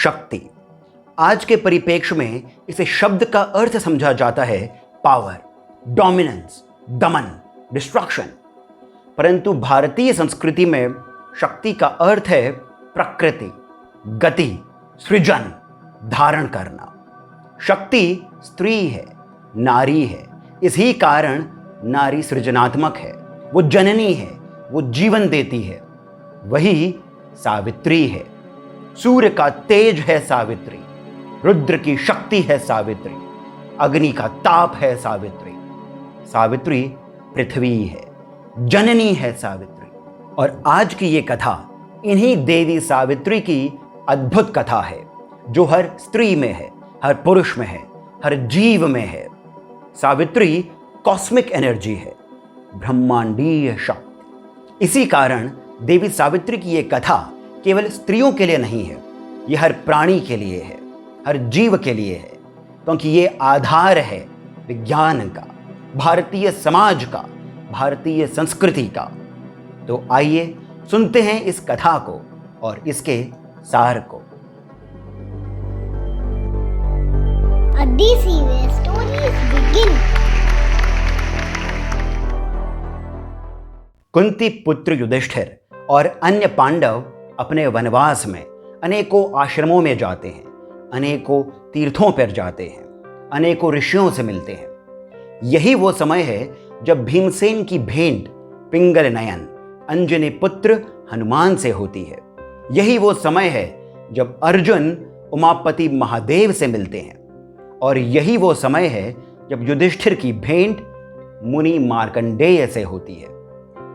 शक्ति। आज के परिप्रेक्ष्य में इसे शब्द का अर्थ समझा जाता है पावर, डोमिनेंस, दमन, डिस्ट्रक्शन। परंतु भारतीय संस्कृति में शक्ति का अर्थ है प्रकृति, गति, सृजन, धारण करना। शक्ति स्त्री है, नारी है। इसी कारण नारी सृजनात्मक है, वो जननी है, वो जीवन देती है। वही सावित्री है। सूर्य का तेज है सावित्री, रुद्र की शक्ति है सावित्री, अग्नि का ताप है सावित्री। सावित्री पृथ्वी है, जननी है सावित्री। और आज की ये कथा इन्हीं देवी सावित्री की अद्भुत कथा है, जो हर स्त्री में है, हर पुरुष में है, हर जीव में है। सावित्री कॉस्मिक एनर्जी है, ब्रह्मांडीय शक्ति। इसी कारण देवी सावित्री की ये कथा केवल स्त्रियों के लिए नहीं है, ये हर प्राणी के लिए है, हर जीव के लिए है, क्योंकि ये आधार है विज्ञान का, भारतीय समाज का, भारतीय संस्कृति का। तो आइए सुनते हैं इस कथा को और इसके सार को। कुंती पुत्र युधिष्ठिर और अन्य पांडव अपने वनवास में अनेकों आश्रमों में जाते हैं, अनेकों तीर्थों पर जाते हैं, अनेकों ऋषियों से मिलते हैं। यही वो समय है जब भीमसेन की भेंट पिंगल नयन अंजनी पुत्र हनुमान से होती है। यही वो समय है जब अर्जुन उमापति महादेव से मिलते हैं। और यही वो समय है जब युधिष्ठिर की भेंट मुनि मार्कंडेय से होती है।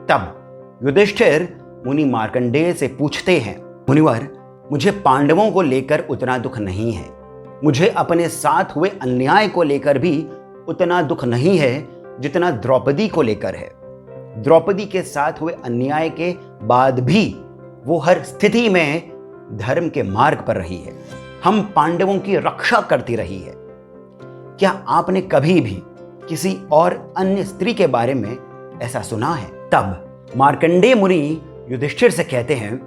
तब युधिष्ठिर मुनि मार्कंडेय से पूछते हैं, मुनिवर, मुझे पांडवों को लेकर उतना दुख नहीं है, मुझे अपने साथ हुए अन्याय को लेकर भी उतना दुख नहीं है जितना द्रौपदी को लेकर है। द्रौपदी के साथ हुए अन्याय के बाद भी वो हर स्थिति में धर्म के मार्ग पर रही है, हम पांडवों की रक्षा करती रही है। क्या आपने कभी भी किसी और अन्य स्त्री के बारे में ऐसा सुना है? तब मार्कंडेय मुनि युधिष्ठिर से कहते हैं,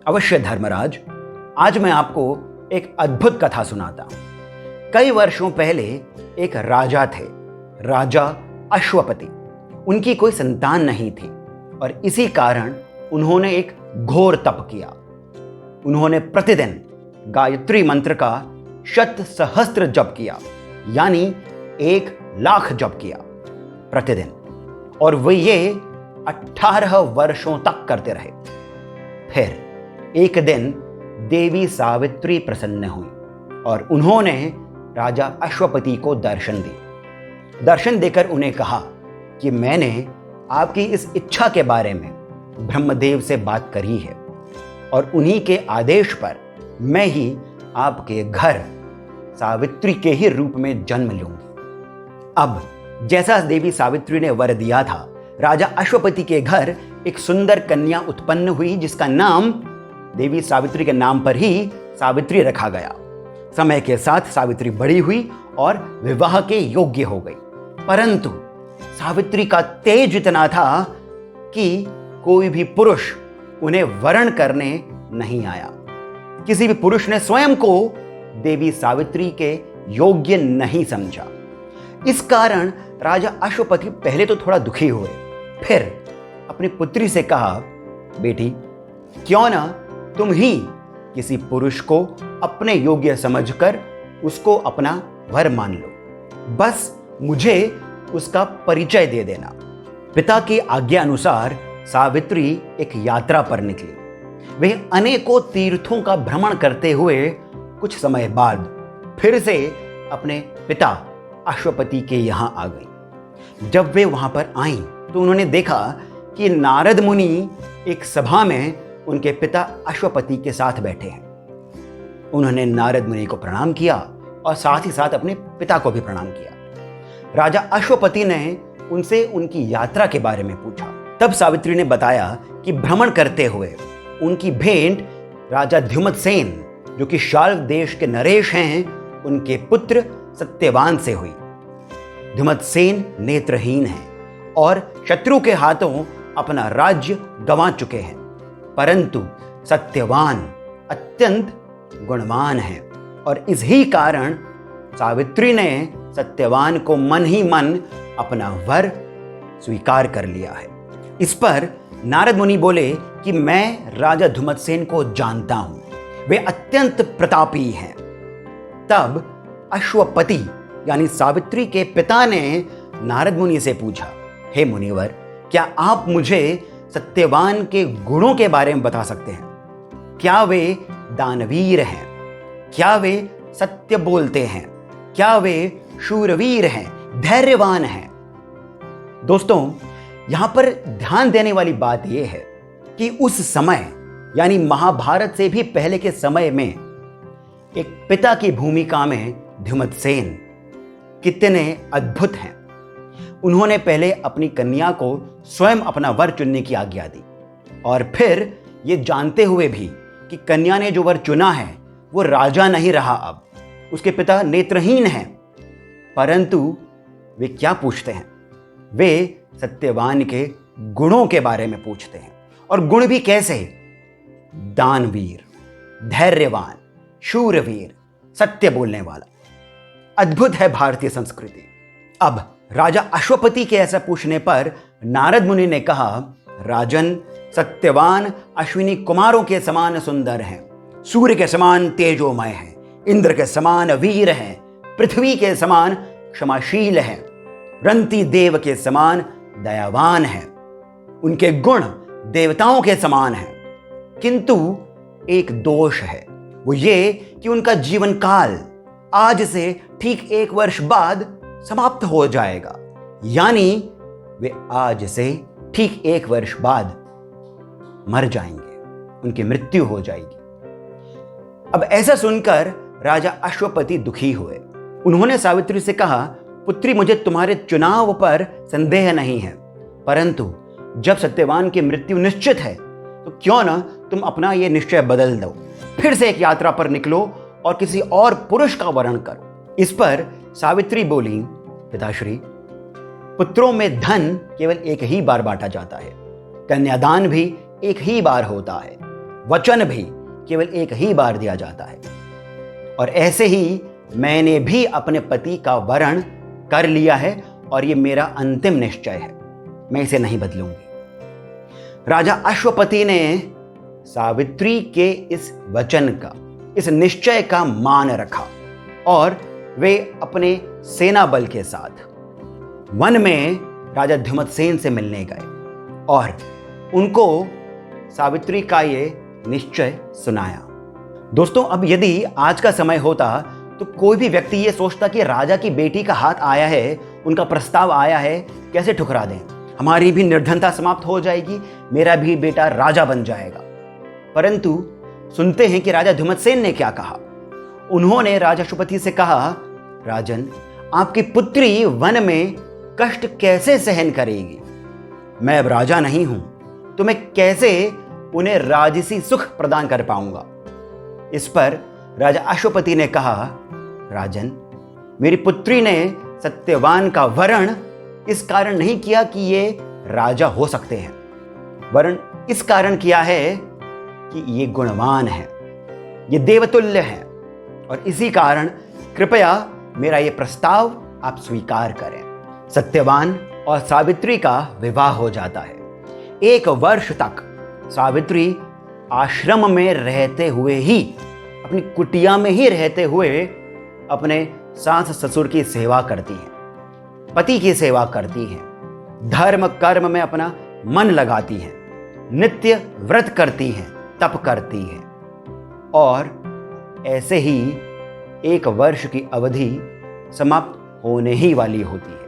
अवश्य धर्मराज, आज मैं आपको एक अद्भुत कथा सुनाता हूं। कई वर्षों पहले एक राजा थे, राजा अश्वपति। उनकी कोई संतान नहीं थी और इसी कारण उन्होंने एक घोर तप किया। उन्होंने प्रतिदिन गायत्री मंत्र का 100 सहस्त्र जप किया, यानी 1,00,000 जप किया प्रतिदिन। और वे ये 18 वर्षों तक करते रहे। फिर एक दिन देवी सावित्री प्रसन्न हुई और उन्होंने राजा अश्वपति को दर्शन दिए। दर्शन देकर उन्हें कहा कि मैंने आपकी इस इच्छा के बारे में ब्रह्मदेव से बात करी है और उन्हीं के आदेश पर मैं ही आपके घर सावित्री के ही रूप में जन्म लूंगी। अब जैसा देवी सावित्री ने वर दिया था, राजा अश्वपति के घर एक सुंदर कन्या उत्पन्न हुई, जिसका नाम देवी सावित्री के नाम पर ही सावित्री रखा गया। समय के साथ सावित्री बड़ी हुई और विवाह के योग्य हो गई। परंतु सावित्री का तेज इतना था कि कोई भी पुरुष उन्हें वरण करने नहीं आया। किसी भी पुरुष ने स्वयं को देवी सावित्री के योग्य नहीं समझा। इस कारण राजा अश्वपति पहले तो थोड़ा दुखी हुए, फिर अपनी पुत्री से कहा, बेटी, क्यों ना तुम ही किसी पुरुष को अपने योग्य समझकर उसको अपना वर मान लो, बस मुझे उसका परिचय दे देना। पिता की आज्ञा अनुसार सावित्री एक यात्रा पर निकली। वे अनेकों तीर्थों का भ्रमण करते हुए कुछ समय बाद फिर से अपने पिता अश्वपति के यहां आ गई। जब वे वहां पर आईं तो उन्होंने देखा कि नारद मुनि एक सभा में उनके पिता अश्वपति के साथ बैठे हैं। उन्होंने नारद मुनि को प्रणाम किया और साथ ही साथ अपने पिता को भी प्रणाम किया। राजा अश्वपति ने उनसे उनकी यात्रा के बारे में पूछा। तब सावित्री ने बताया कि भ्रमण करते हुए उनकी भेंट राजा द्युमत्सेन, जो कि शाल्व देश के नरेश हैं, उनके पुत्र सत्यवान से हुई। द्युमत्सेन नेत्रहीन हैं और शत्रु के हाथों अपना राज्य गंवा चुके हैं, परंतु सत्यवान अत्यंत गुणवान है और इसी कारण सावित्री ने सत्यवान को मन ही मन अपना वर स्वीकार कर लिया है। इस पर नारद मुनि बोले कि मैं राजा धुमतसेन को जानता हूं, वे अत्यंत प्रतापी हैं। तब अश्वपति यानी सावित्री के पिता ने नारद मुनि से पूछा, हे मुनिवर, क्या आप मुझे सत्यवान के गुणों के बारे में बता सकते हैं? क्या वे दानवीर हैं? क्या वे सत्य बोलते हैं? क्या वे शूरवीर हैं, धैर्यवान हैं? दोस्तों, यहां पर ध्यान देने वाली बात यह है कि उस समय यानी महाभारत से भी पहले के समय में एक पिता की भूमिका में धुमतसेन कितने अद्भुत हैं। उन्होंने पहले अपनी कन्या को स्वयं अपना वर चुनने की आज्ञा दी और फिर ये जानते हुए भी कि कन्या ने जो वर चुना है वो राजा नहीं रहा, अब उसके पिता नेत्रहीन हैं, परंतु वे क्या पूछते हैं? वे सत्यवान के गुणों के बारे में पूछते हैं। और गुण भी कैसे? दानवीर, धैर्यवान, शूरवीर, सत्य बोलने वाला। अद्भुत है भारतीय संस्कृति। अब राजा अश्वपति के ऐसा पूछने पर नारद मुनि ने कहा, राजन, सत्यवान अश्विनी कुमारों के समान सुंदर हैं, सूर्य के समान तेजोमय हैं, इंद्र के समान वीर हैं, पृथ्वी के समान क्षमाशील हैं, रंती देव के समान दयावान हैं। उनके गुण देवताओं के समान हैं, किंतु एक दोष है, वो ये कि उनका जीवन काल आज से ठीक 1 वर्ष बाद समाप्त हो जाएगा, यानी वे आज से ठीक 1 वर्ष बाद मर जाएंगे, उनकी मृत्यु हो जाएगी। अब ऐसा सुनकर राजा अश्वपति दुखी हुए। उन्होंने सावित्री से कहा, पुत्री, मुझे तुम्हारे चुनाव पर संदेह नहीं है, परंतु जब सत्यवान की मृत्यु निश्चित है तो क्यों ना तुम अपना यह निश्चय बदल दो, फिर से एक यात्रा पर निकलो और किसी और पुरुष का वरण करो। इस पर सावित्री बोली, पिताश्री, पुत्रों में धन केवल एक ही बार बांटा जाता है, कन्यादान भी एक ही बार होता है, वचन भी केवल एक ही बार दिया जाता है, और ऐसे ही मैंने भी अपने पति का वरण कर लिया है और ये मेरा अंतिम निश्चय है, मैं इसे नहीं बदलूंगी। राजा अश्वपति ने सावित्री के इस वचन का, इस निश्चय का मान रखा और वे अपने सेना बल के साथ वन में राजा धुमतसेन से मिलने गए और उनको सावित्री का ये निश्चय सुनाया। दोस्तों, अब यदि आज का समय होता तो कोई भी व्यक्ति ये सोचता कि राजा की बेटी का हाथ आया है, उनका प्रस्ताव आया है, कैसे ठुकरा दें, हमारी भी निर्धनता समाप्त हो जाएगी, मेरा भी बेटा राजा बन जाएगा। परंतु सुनते हैं कि राजा धुमतसेन ने क्या कहा। उन्होंने राजा अश्वपति से कहा, राजन, आपकी पुत्री वन में कष्ट कैसे सहन करेगी? मैं अब राजा नहीं हूं तो मैं कैसे उन्हें राजसी सुख प्रदान कर पाऊंगा? इस पर राजा अश्वपति ने कहा, राजन, मेरी पुत्री ने सत्यवान का वरण इस कारण नहीं किया कि ये राजा हो सकते हैं, वरण इस कारण किया है कि ये गुणवान है, ये देवतुल्य है, और इसी कारण कृपया मेरा ये प्रस्ताव आप स्वीकार करें। सत्यवान और सावित्री का विवाह हो जाता है। 1 वर्ष तक सावित्री आश्रम में रहते हुए ही, अपनी कुटिया में ही रहते हुए अपने सास ससुर की सेवा करती हैं, पति की सेवा करती हैं, धर्म कर्म में अपना मन लगाती हैं, नित्य व्रत करती हैं, तप करती हैं, और ऐसे ही 1 वर्ष की अवधि समाप्त होने ही वाली होती है।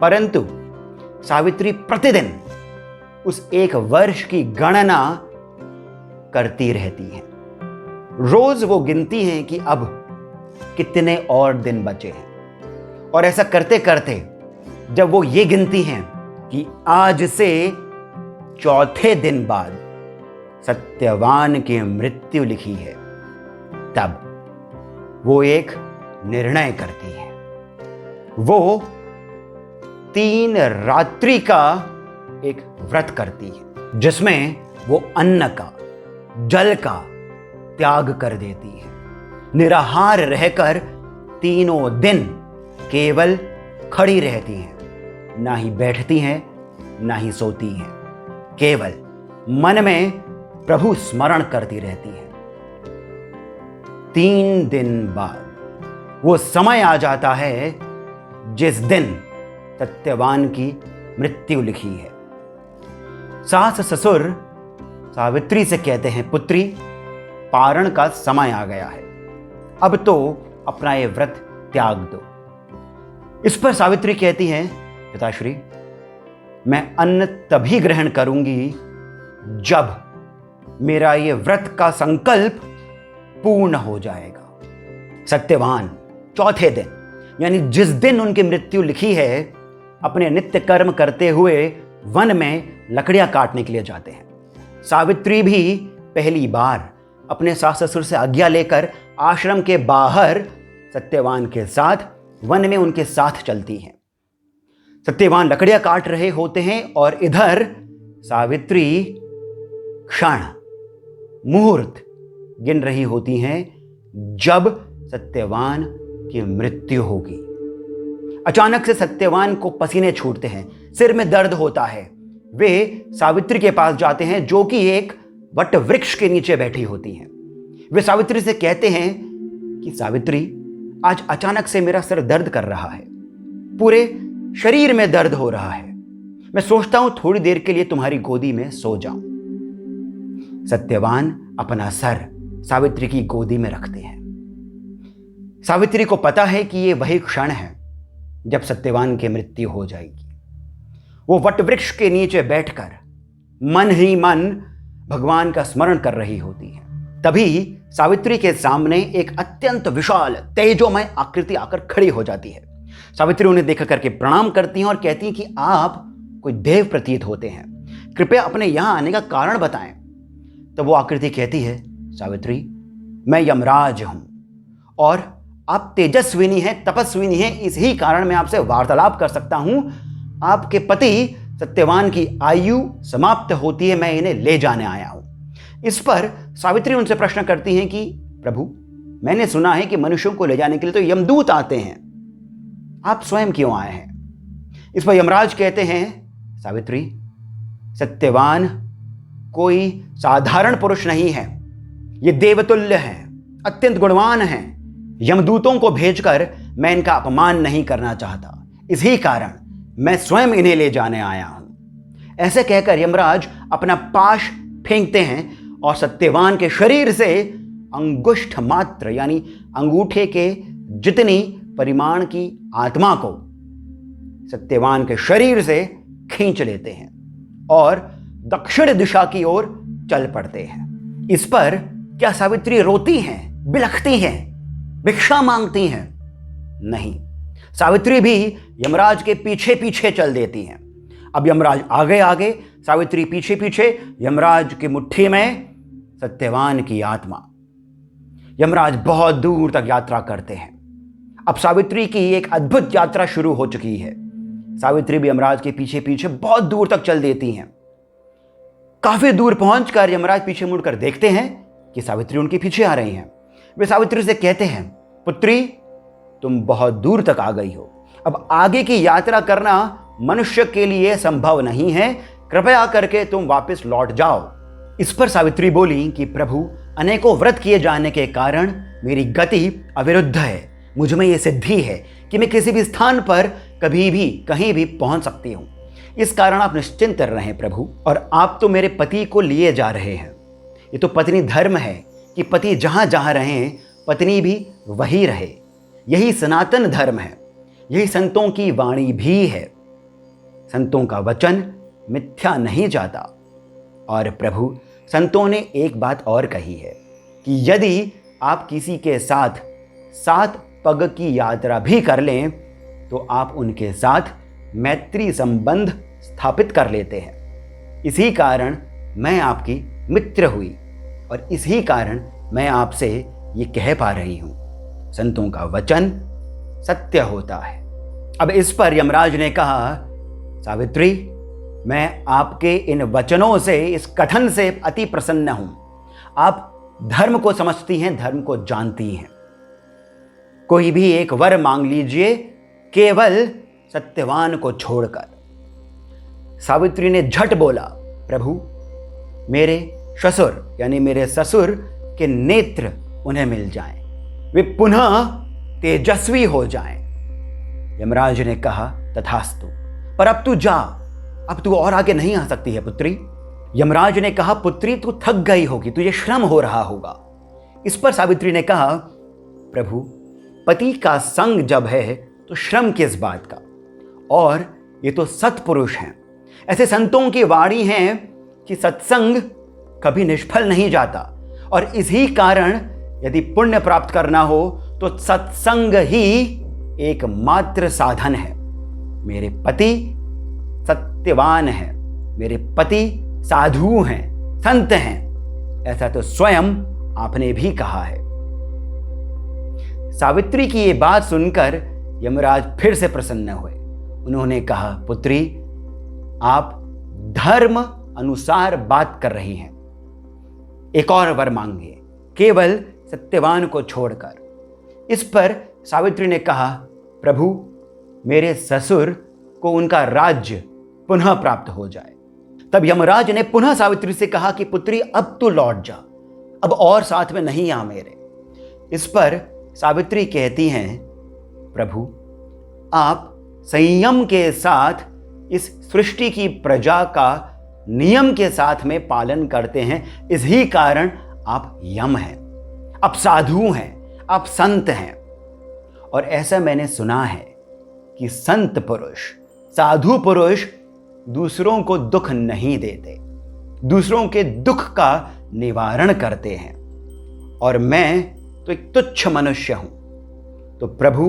परंतु सावित्री प्रतिदिन उस 1 वर्ष की गणना करती रहती हैं। रोज वो गिनती हैं कि अब कितने और दिन बचे हैं, और ऐसा करते करते जब वो ये गिनती हैं कि आज से 4थे दिन बाद सत्यवान की मृत्यु लिखी है, तब वो एक निर्णय करती है। वो 3 रात्रि का एक व्रत करती है, जिसमें वो अन्न का, जल का, त्याग कर देती हैं। निराहार रहकर 3 दिन केवल खड़ी रहती हैं, ना ही बैठती हैं ना ही सोती हैं, केवल मन में प्रभु स्मरण करती रहती हैं। 3 दिन बाद वो समय आ जाता है जिस दिन सत्यवान की मृत्यु लिखी है। सास ससुर सावित्री से कहते हैं, पुत्री, पारण का समय आ गया है, अब तो अपना ये व्रत त्याग दो। इस पर सावित्री कहती हैं, पिताश्री, मैं अन्न तभी ग्रहण करूंगी जब मेरा ये व्रत का संकल्प पूर्ण हो जाएगा। सत्यवान चौथे दिन, यानी जिस दिन उनकी मृत्यु लिखी है, अपने नित्य कर्म करते हुए वन में लकड़ियां काटने के लिए जाते हैं। सावित्री भी पहली बार अपने सास ससुर से आज्ञा लेकर आश्रम के बाहर सत्यवान के साथ वन में उनके साथ चलती हैं। सत्यवान लकड़ियां काट रहे होते हैं और इधर सावित्री क्षण मुहूर्त गिन रही होती हैं जब सत्यवान की मृत्यु होगी। अचानक से सत्यवान को पसीने छूटते हैं, सिर में दर्द होता है। वे सावित्री के पास जाते हैं जो कि एक वट वृक्ष के नीचे बैठी होती हैं। वे सावित्री से कहते हैं कि सावित्री, आज अचानक से मेरा सिर दर्द कर रहा है, पूरे शरीर में दर्द हो रहा है, मैं सोचता हूं थोड़ी देर के लिए तुम्हारी गोदी में सो जाऊं। सत्यवान अपना सर सावित्री की गोदी में रखते हैं। सावित्री को पता है कि यह वही क्षण है जब सत्यवान की मृत्यु हो जाएगी। वो वट वृक्ष के नीचे बैठकर मन ही मन भगवान का स्मरण कर रही होती है। तभी सावित्री के सामने एक अत्यंत विशाल तेजोमय आकृति आकर खड़ी हो जाती है। सावित्री उन्हें देखा करके प्रणाम करती हैं और कहती हैं कि आप कोई देव प्रतीत होते हैं, कृपया अपने यहां आने का कारण बताएं। तो वो आकृति कहती है, सावित्री, मैं यमराज हूं और आप तेजस्विनी हैं, तपस्विनी हैं, इसी कारण मैं आपसे वार्तालाप कर सकता हूं। आपके पति सत्यवान की आयु समाप्त होती है, मैं इन्हें ले जाने आया हूं। इस पर सावित्री उनसे प्रश्न करती हैं कि प्रभु, मैंने सुना है कि मनुष्यों को ले जाने के लिए तो यमदूत आते हैं, आप स्वयं क्यों आए हैं? इस पर यमराज कहते हैं, सावित्री, सत्यवान कोई साधारण पुरुष नहीं है, ये देवतुल्य हैं, अत्यंत गुणवान हैं। यमदूतों को भेजकर मैं इनका अपमान नहीं करना चाहता, इसी कारण मैं स्वयं इन्हें ले जाने आया हूं। ऐसे कहकर यमराज अपना पाश फेंकते हैं और सत्यवान के शरीर से अंगुष्ठ मात्र यानी अंगूठे के जितनी परिमाण की आत्मा को सत्यवान के शरीर से खींच लेते हैं और दक्षिण दिशा की ओर चल पड़ते हैं। इस पर क्या सावित्री रोती हैं, बिलखती हैं, भिक्षा मांगती हैं? नहीं, सावित्री भी यमराज के पीछे पीछे चल देती हैं। अब यमराज आगे आगे, सावित्री पीछे पीछे, यमराज की मुट्ठी में सत्यवान की आत्मा। यमराज बहुत दूर तक यात्रा करते हैं। अब सावित्री की एक अद्भुत यात्रा शुरू हो चुकी है। सावित्री भी यमराज के पीछे पीछे बहुत दूर तक चल देती हैं। काफी दूर पहुंचकर यमराज पीछे मुड़कर देखते हैं कि सावित्री उनके पीछे आ रही हैं। वे सावित्री से कहते हैं, पुत्री, तुम बहुत दूर तक आ गई हो, अब आगे की यात्रा करना मनुष्य के लिए संभव नहीं है, कृपया करके तुम वापस लौट जाओ। इस पर सावित्री बोली कि प्रभु, अनेकों व्रत किए जाने के कारण मेरी गति अविरुद्ध है, मुझ में यह सिद्धि है कि मैं किसी भी स्थान पर कभी भी कहीं भी पहुंच सकती हूं। इस कारण आप निश्चिंत रहें प्रभु, और आप तो मेरे पति को लिए जा रहे हैं। ये तो पत्नी धर्म है कि पति जहां जहां रहें पत्नी भी वही रहे। यही सनातन धर्म है, यही संतों की वाणी भी है। संतों का वचन मिथ्या नहीं जाता। और प्रभु, संतों ने एक बात और कही है कि यदि आप किसी के साथ 7 पग की यात्रा भी कर लें तो आप उनके साथ मैत्री संबंध स्थापित कर लेते हैं। इसी कारण मैं आपकी मित्र हुई और इसी कारण मैं आपसे ये कह पा रही हूं, संतों का वचन सत्य होता है। अब इस पर यमराज ने कहा, सावित्री, मैं आपके इन वचनों से, इस कथन से अति प्रसन्न हूं। आप धर्म को समझती हैं, धर्म को जानती हैं। कोई भी एक वर मांग लीजिए, केवल सत्यवान को छोड़कर। सावित्री ने झट बोला, प्रभु मेरे ससुर यानी मेरे ससुर के नेत्र उन्हें मिल जाएं, वे पुनः तेजस्वी हो जाएं। यमराज ने कहा, तथास्तु, पर अब तू जा, अब तू और आगे नहीं आ सकती है पुत्री। यमराज ने कहा, पुत्री तू थक गई होगी, तुझे श्रम हो रहा होगा। इस पर सावित्री ने कहा, प्रभु पति का संग जब है तो श्रम किस बात का, और ये तो सत्पुरुष हैं। ऐसे संतों की वाणी है कि सत्संग कभी निष्फल नहीं जाता, और इसी कारण यदि पुण्य प्राप्त करना हो तो सत्संग ही एकमात्र साधन है। मेरे पति सत्यवान हैं, मेरे पति साधु हैं, संत हैं, ऐसा तो स्वयं आपने भी कहा है। सावित्री की ये बात सुनकर यमराज फिर से प्रसन्न हुए। उन्होंने कहा, पुत्री आप धर्म अनुसार बात कर रही हैं, एक और वर मांगिए, केवल सत्यवान को छोड़कर। इस पर सावित्री ने कहा, प्रभु मेरे ससुर को उनका राज्य पुनः प्राप्त हो जाए। तब यमराज ने पुनः सावित्री से कहा कि पुत्री अब तू लौट जा, अब और साथ में नहीं आ मेरे। इस पर सावित्री कहती हैं, प्रभु आप संयम के साथ इस सृष्टि की प्रजा का नियम के साथ में पालन करते हैं, इसी कारण आप यम हैं, आप साधु हैं, आप संत हैं। और ऐसा मैंने सुना है कि संत पुरुष, साधु पुरुष दूसरों को दुख नहीं देते, दूसरों के दुख का निवारण करते हैं, और मैं तो एक तुच्छ मनुष्य हूं। तो प्रभु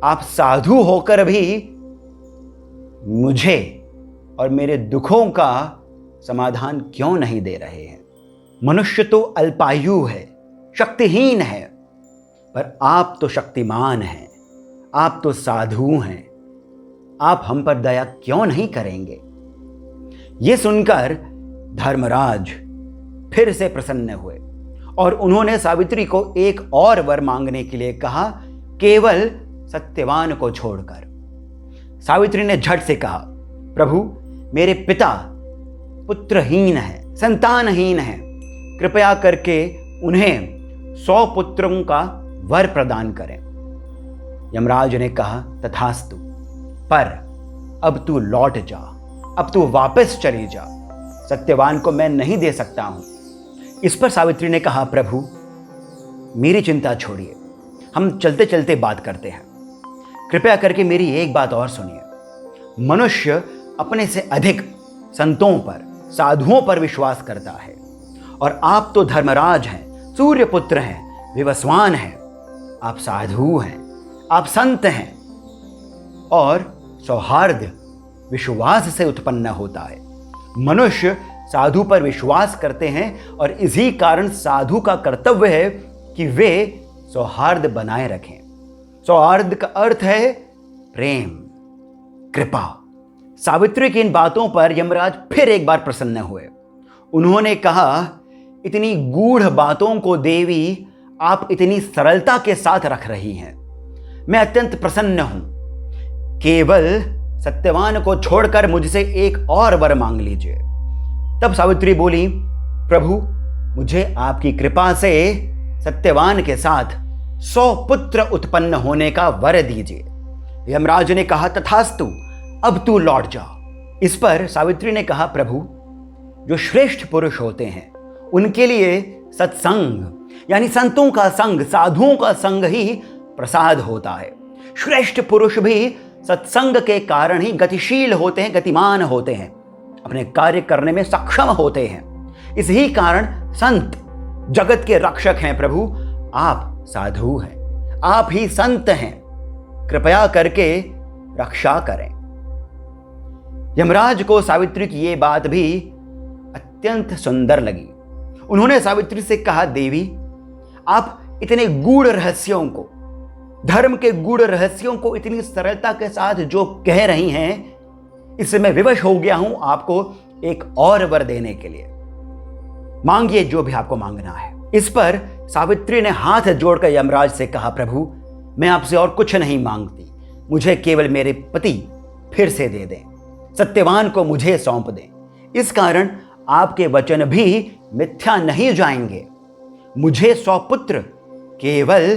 आप साधु होकर भी मुझे और मेरे दुखों का समाधान क्यों नहीं दे रहे हैं? मनुष्य तो अल्पायु है, शक्तिहीन है, पर आप तो शक्तिमान हैं, आप तो साधु हैं, आप हम पर दया क्यों नहीं करेंगे? ये सुनकर धर्मराज फिर से प्रसन्न हुए और उन्होंने सावित्री को एक और वर मांगने के लिए कहा, केवल सत्यवान को छोड़कर। सावित्री ने झट से कहा, प्रभु मेरे पिता पुत्रहीन हैं, संतानहीन हैं, कृपया करके उन्हें 100 पुत्रों का वर प्रदान करें। यमराज ने कहा, तथास्तु, पर अब तू लौट जा, अब तू वापस चली जा, सत्यवान को मैं नहीं दे सकता हूं। इस पर सावित्री ने कहा, प्रभु मेरी चिंता छोड़िए, हम चलते चलते बात करते हैं, कृपया करके मेरी एक बात और सुनिए। मनुष्य अपने से अधिक संतों पर, साधुओं पर विश्वास करता है, और आप तो धर्मराज हैं, सूर्यपुत्र हैं, विवस्वान हैं, आप साधु हैं, आप संत हैं, और सौहार्द विश्वास से उत्पन्न होता है। मनुष्य साधु पर विश्वास करते हैं, और इसी कारण साधु का कर्तव्य है कि वे सौहार्द बनाए रखें। सौहार्द का अर्थ है प्रेम, कृपा। सावित्री की इन बातों पर यमराज फिर एक बार प्रसन्न हुए। उन्होंने कहा, इतनी गूढ़ बातों को देवी आप इतनी सरलता के साथ रख रही हैं, मैं अत्यंत प्रसन्न हूं। केवल सत्यवान को छोड़कर मुझसे एक और वर मांग लीजिए। तब सावित्री बोली, प्रभु मुझे आपकी कृपा से सत्यवान के साथ 100 पुत्र उत्पन्न होने का वर दीजिए। यमराज ने कहा, तथास्तु, अब तू लौट जा। इस पर सावित्री ने कहा, प्रभु जो श्रेष्ठ पुरुष होते हैं उनके लिए सत्संग यानी संतों का संग, साधुओं का संग ही प्रसाद होता है। श्रेष्ठ पुरुष भी सत्संग के कारण ही गतिशील होते हैं, गतिमान होते हैं, अपने कार्य करने में सक्षम होते हैं। इसी कारण संत जगत के रक्षक हैं। प्रभु आप साधु हैं, आप ही संत हैं, कृपया करके रक्षा करें। यमराज को सावित्री की ये बात भी अत्यंत सुंदर लगी। उन्होंने सावित्री से कहा, देवी आप इतने गूढ़ रहस्यों को, धर्म के गूढ़ रहस्यों को इतनी सरलता के साथ जो कह रही हैं, इससे मैं विवश हो गया हूं आपको एक और वर देने के लिए। मांगिए जो भी आपको मांगना है। इस पर सावित्री ने हाथ जोड़कर यमराज से कहा, प्रभु मैं आपसे और कुछ नहीं मांगती, मुझे केवल मेरे पति फिर से दे दें, सत्यवान को मुझे सौंप दें। इस कारण आपके वचन भी मिथ्या नहीं जाएंगे। मुझे 100 पुत्र केवल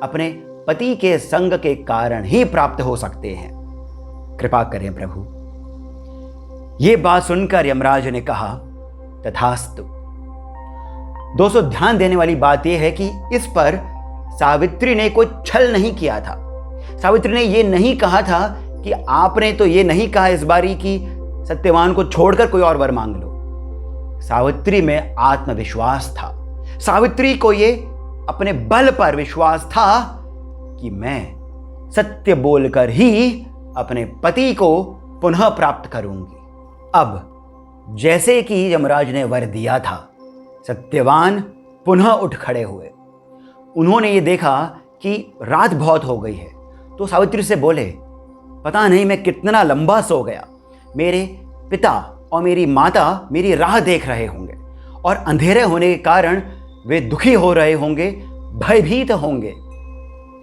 अपने पति के संग के कारण ही प्राप्त हो सकते हैं, कृपा करें प्रभु। यह बात सुनकर यमराज ने कहा, तथास्तु। दोस्तों, ध्यान देने वाली बात यह है कि इस पर सावित्री ने कोई छल नहीं किया था। सावित्री ने यह नहीं कहा था कि आपने तो ये नहीं कहा इस बारी कि सत्यवान को छोड़कर कोई और वर मांग लो। सावित्री में आत्मविश्वास था। सावित्री को ये अपने बल पर विश्वास था कि मैं सत्य बोलकर ही अपने पति को पुनः प्राप्त करूंगी। अब जैसे कि यमराज ने वर दिया था, सत्यवान पुनः उठ खड़े हुए। उन्होंने ये देखा कि रात बहुत हो गई है, तो सावित्री से बोले, पता नहीं मैं कितना लंबा सो गया, मेरे पिता और मेरी माता मेरी राह देख रहे होंगे और अंधेरे होने के कारण वे दुखी हो रहे होंगे, भयभीत होंगे।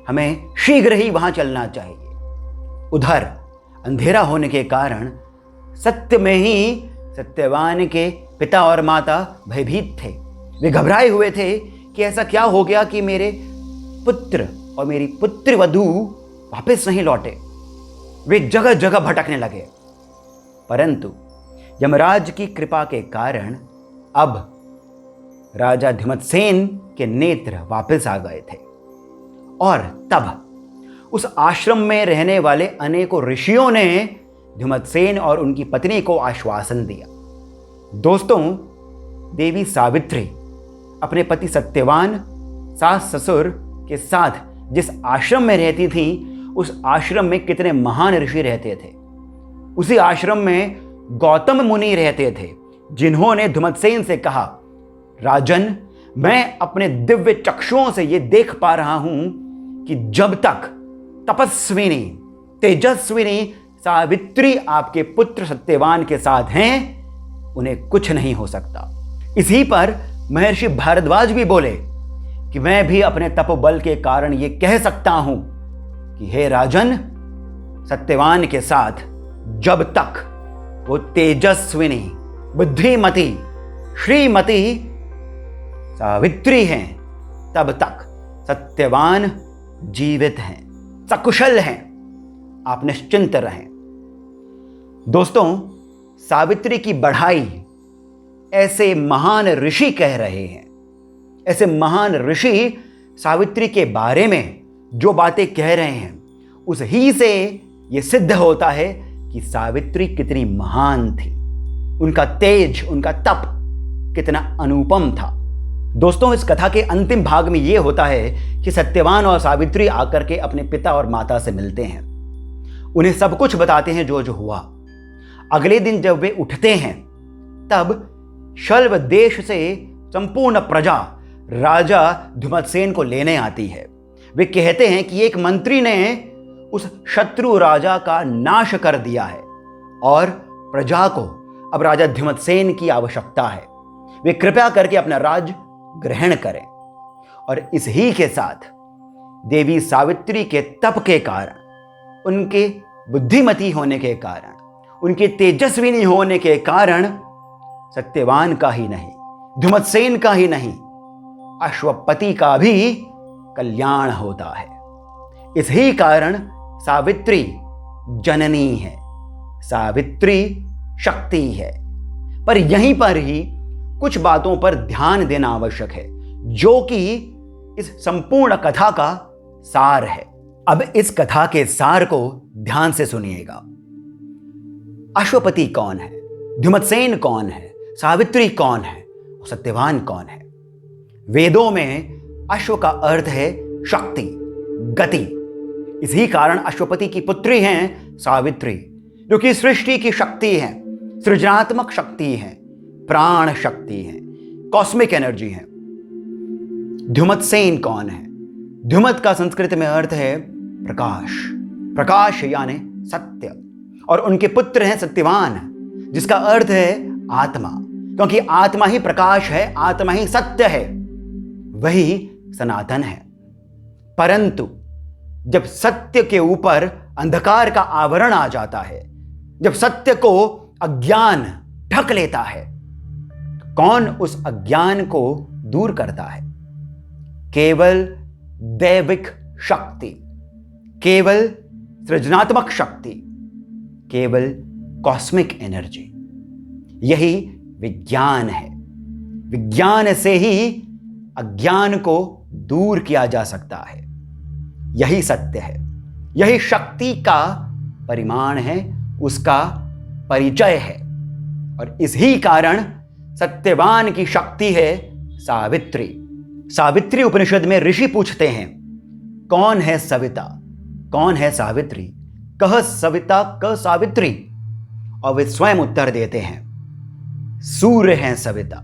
हमें शीघ्र ही वहां चलना चाहिए। उधर अंधेरा होने के कारण सत्य में ही सत्यवान के पिता और माता भयभीत थे। वे घबराए हुए थे कि ऐसा क्या हो गया कि मेरे पुत्र और मेरी पुत्र वधू वापस नहीं लौटे। वे जगह जगह भटकने लगे, परंतु यमराज की कृपा के कारण अब राजा धिमतसेन के नेत्र वापस आ गए थे। और तब उस आश्रम में रहने वाले अनेकों ऋषियों ने धिमतसेन और उनकी पत्नी को आश्वासन दिया। दोस्तों, देवी सावित्री अपने पति सत्यवान, सास ससुर के साथ जिस आश्रम में रहती थी, उस आश्रम में कितने महान ऋषि रहते थे। उसी आश्रम में गौतम मुनि रहते थे, जिन्होंने धिमतसेन से कहा, राजन, मैं अपने दिव्य चक्षुओं से ये देख पा रहा हूं कि जब तक तपस्विनी तेजस्विनी सावित्री आपके पुत्र सत्यवान के साथ हैं, उन्हें कुछ नहीं हो सकता। इसी पर महर्षि भारद्वाज भी बोले कि मैं भी अपने तपोबल के कारण ये कह सकता हूं कि हे राजन, सत्यवान के साथ जब तक वो तेजस्विनी, बुद्धिमती, श्रीमती सावित्री हैं, तब तक सत्यवान जीवित हैं, सकुशल हैं। आप निश्चिंत रहें। दोस्तों, सावित्री की बढ़ाई ऐसे महान ऋषि कह रहे हैं। ऐसे महान ऋषि सावित्री के बारे में जो बातें कह रहे हैं, उस ही से यह सिद्ध होता है कि सावित्री कितनी महान थी, उनका तेज, उनका तप कितना अनुपम था। दोस्तों, इस कथा के अंतिम भाग में यह होता है कि सत्यवान और सावित्री आकर के अपने पिता और माता से मिलते हैं, उन्हें सब कुछ बताते हैं जो जो हुआ। अगले दिन जब वे उठते हैं, तब शल्व देश से संपूर्ण प्रजा राजा धिमतसेन को लेने आती है। वे कहते हैं कि एक मंत्री ने उस शत्रु राजा का नाश कर दिया है और प्रजा को अब राजा धिमतसेन की आवश्यकता है। वे कृपया करके अपना राज ग्रहण करें। और इस ही के साथ देवी सावित्री के तप के कारण, उनके बुद्धिमती होने के कारण, उनके तेजस्विनी होने के कारण सत्यवान का ही नहीं, धिमतसेन का ही नहीं, अश्वपति का भी कल्याण होता है। इस ही कारण सावित्री जननी है, सावित्री शक्ति है। पर यहीं पर ही कुछ बातों पर ध्यान देना आवश्यक है, जो कि इस संपूर्ण कथा का सार है। अब इस कथा के सार को ध्यान से सुनिएगा। अश्वपति कौन है, धिमतसेन कौन है, सावित्री कौन है, सत्यवान कौन है? वेदों में अश्व का अर्थ है शक्ति, गति। इसी कारण अश्वपति की पुत्री हैं सावित्री, जो कि सृष्टि की शक्ति है, सृजनात्मक शक्ति है, प्राण शक्ति है, कॉस्मिक एनर्जी है। धिमतसेन कौन है? धिमत का संस्कृत में अर्थ है प्रकाश, प्रकाश यानी सत्य। और उनके पुत्र हैं सत्यवान, जिसका अर्थ है आत्मा, क्योंकि आत्मा ही प्रकाश है, आत्मा ही सत्य है। वही सनातन है। परंतु जब सत्य के ऊपर अंधकार का आवरण आ जाता है, जब सत्य को अज्ञान ढक लेता है, तो कौन उस अज्ञान को दूर करता है? केवल दैविक शक्ति, केवल सृजनात्मक शक्ति, केवल कॉस्मिक एनर्जी। यही विज्ञान है। विज्ञान से ही अज्ञान को दूर किया जा सकता है। यही सत्य है, यही शक्ति का परिमाण है, उसका परिचय है। और इसी कारण सत्यवान की शक्ति है सावित्री। सावित्री उपनिषद में ऋषि पूछते हैं, कौन है सविता, कौन है सावित्री? कह सविता क सावित्री। और वे स्वयं उत्तर देते हैं, सूर्य है सविता,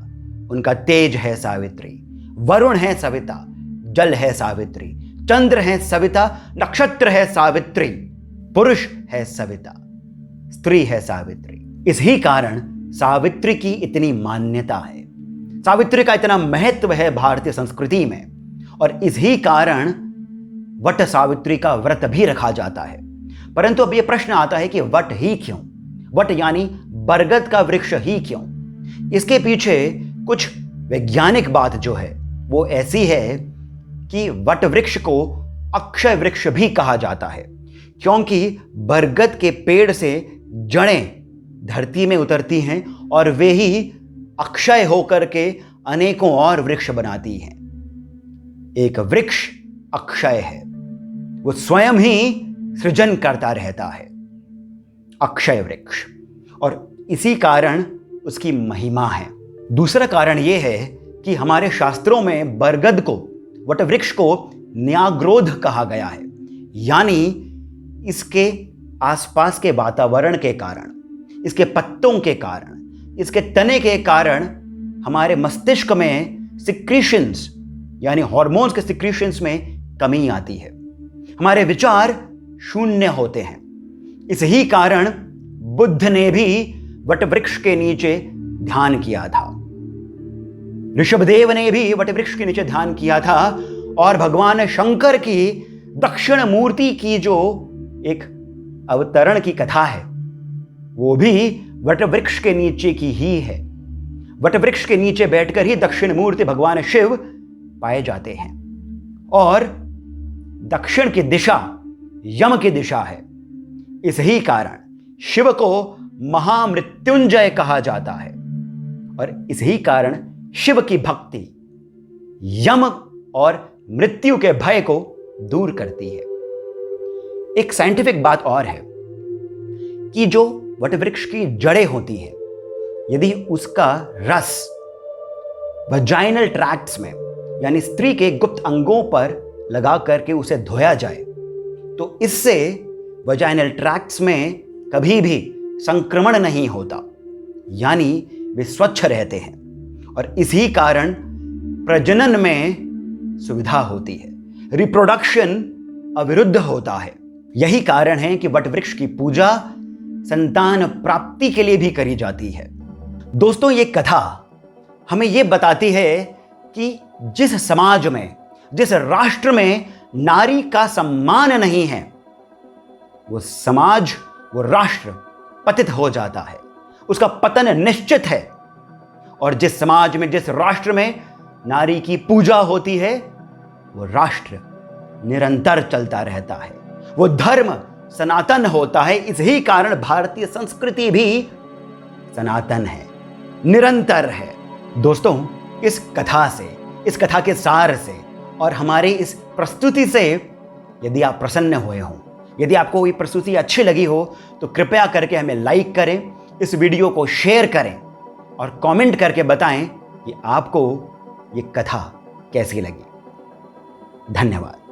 उनका तेज है सावित्री। वरुण है सविता, जल है सावित्री। चंद्र है सविता, नक्षत्र है सावित्री। पुरुष है सविता, स्त्री है सावित्री। इसी कारण सावित्री की इतनी मान्यता है, सावित्री का इतना महत्व है भारतीय संस्कृति में। और इसी कारण वट सावित्री का व्रत भी रखा जाता है। परंतु अब यह प्रश्न आता है कि वट ही क्यों? वट यानी बरगद का वृक्ष ही क्यों? इसके पीछे कुछ वैज्ञानिक बात जो है वो ऐसी है कि वट वृक्ष को अक्षय वृक्ष भी कहा जाता है, क्योंकि बरगद के पेड़ से जड़ें धरती में उतरती हैं और वे ही अक्षय होकर के अनेकों और वृक्ष बनाती हैं। एक वृक्ष अक्षय है, वो स्वयं ही सृजन करता रहता है, अक्षय वृक्ष। और इसी कारण उसकी महिमा है। दूसरा कारण यह है कि हमारे शास्त्रों में बरगद को, वट वृक्ष को न्याग्रोध कहा गया है, यानी इसके आसपास के वातावरण के कारण, इसके पत्तों के कारण, इसके तने के कारण हमारे मस्तिष्क में सिक्रीशंस यानी हार्मोन्स के सिक्रीशंस में कमी आती है, हमारे विचार शून्य होते हैं। इसी कारण बुद्ध ने भी वटवृक्ष के नीचे ध्यान किया था, ऋषभदेव ने भी वटवृक्ष के नीचे ध्यान किया था, और भगवान शंकर की दक्षिण मूर्ति की जो एक अवतरण की कथा है वो भी वटवृक्ष के नीचे की ही है। वटवृक्ष के नीचे बैठकर ही दक्षिण मूर्ति भगवान शिव पाए जाते हैं। और दक्षिण की दिशा यम की दिशा है। इसी कारण शिव को महामृत्युंजय कहा जाता है, और इसी कारण शिव की भक्ति यम और मृत्यु के भय को दूर करती है। एक साइंटिफिक बात और है कि जो वटवृक्ष की जड़ें होती है, यदि उसका रस वजाइनल ट्रैक्ट्स में यानी स्त्री के गुप्त अंगों पर लगा करके उसे धोया जाए तो इससे वजाइनल ट्रैक्ट्स में कभी भी संक्रमण नहीं होता, यानी वे स्वच्छ रहते हैं। और इसी कारण प्रजनन में सुविधा होती है, रिप्रोडक्शन अविरुद्ध होता है। यही कारण है कि वटवृक्ष की पूजा संतान प्राप्ति के लिए भी करी जाती है। दोस्तों, ये कथा हमें ये बताती है कि जिस समाज में, जिस राष्ट्र में नारी का सम्मान नहीं है, वो समाज, वो राष्ट्र पतित हो जाता है, उसका पतन निश्चित है। और जिस समाज में, जिस राष्ट्र में नारी की पूजा होती है, वो राष्ट्र निरंतर चलता रहता है, वो धर्म सनातन होता है। इसी कारण भारतीय संस्कृति भी सनातन है, निरंतर है। दोस्तों, इस कथा से, इस कथा के सार से और हमारी इस प्रस्तुति से यदि आप प्रसन्न हुए हों, यदि आपको ये प्रस्तुति अच्छी लगी हो, तो कृपया करके हमें लाइक करें, इस वीडियो को शेयर करें और कमेंट करके बताएं कि आपको ये कथा कैसी लगी। धन्यवाद।